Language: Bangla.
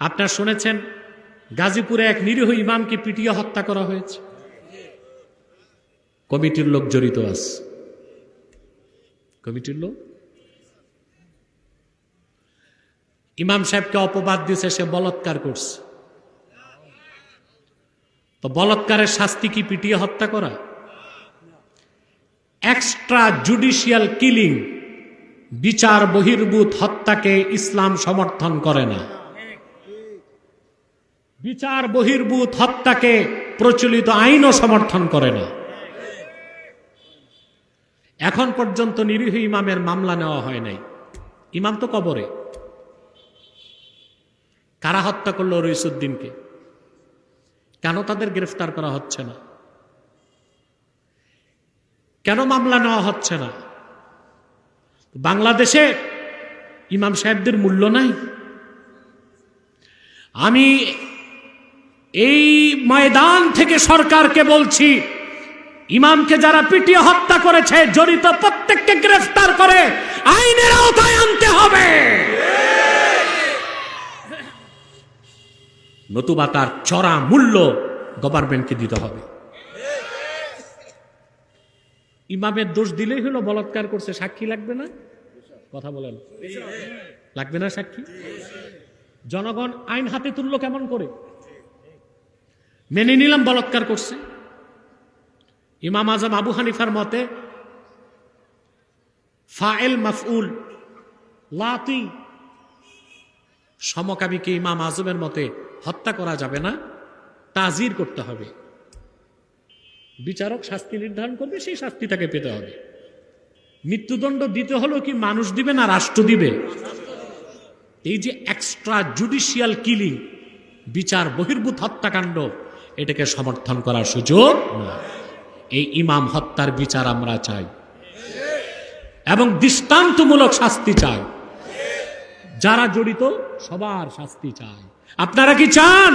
আপনারা শুনেছেন গাজীপুরে এক নিরীহ ইমামকে পিটিয়ে হত্যা করা হয়েছে। কমিটির লোক জড়িত আছে, কমিটির লোক। ইমাম সাহেবকে অপবাদ দিয়েছে সে বলাৎকার করছে। তো বলাৎকারের শাস্তি কি পিটিয়ে হত্যা করা? এক্সট্রা জুডিশিয়াল কিলিং, বিচার বহির্ভূত হত্যাকে ইসলাম সমর্থন করে না। বিচার বহির্ভূত হত্যাকে প্রচলিত আইনও সমর্থন করে না। এখন পর্যন্ত নিরীহ ইমামের মামলা নেওয়া হয় নাই। ইমাম তো কবরে। কারা হত্যা করলো রইসুদ্দিনকে? কেন তাদের গ্রেফতার করা হচ্ছে না? কেন মামলা নেওয়া হচ্ছে না? বাংলাদেশে ইমাম সাহেবদের মূল্য নাই। আমি এই ময়দান থেকে সরকারকে বলছি, ইমামকে যারা পিটিয়ে হত্যা করেছে জড়িত প্রত্যেককে গ্রেফতার করে আইনের আওতায় আনতে হবে, নতুবা তার চড়া মূল্য গভর্নমেন্টকে দিতে হবে। ইমামের দোষ দিলেই হলো বলাৎকার করছে, সাক্ষী লাগবে না? কথা বলেন, লাগবে না সাক্ষী? জনগণ আইন হাতে তুললো কেমন করে? মেনে নিলাম বলাৎকার করছে। ইমাম আজম আবু হানিফার মতে ফাইল মাফউল লাতি, সমকামীকে ইমাম আজমের মতে হত্যা করা যাবে না, তাজির করতে হবে। বিচারক শাস্তি নির্ধারণ করবে, সেই শাস্তি তাকে পেতে হবে। মৃত্যুদণ্ড দিতে হলো কি মানুষ দিবে না রাষ্ট্র দিবে? এই যে এক্সট্রা জুডিশিয়াল কিলিং, বিচার বহির্ভূত হত্যাকাণ্ড, এটাকে সমর্থন করার সুযোগ না। এই ইমাম হত্যার বিচার আমরা চাই এবং দৃষ্টান্তমূলক শাস্তি চাই। যারা জড়িত সবার শাস্তি চাই। আপনারা কি চান?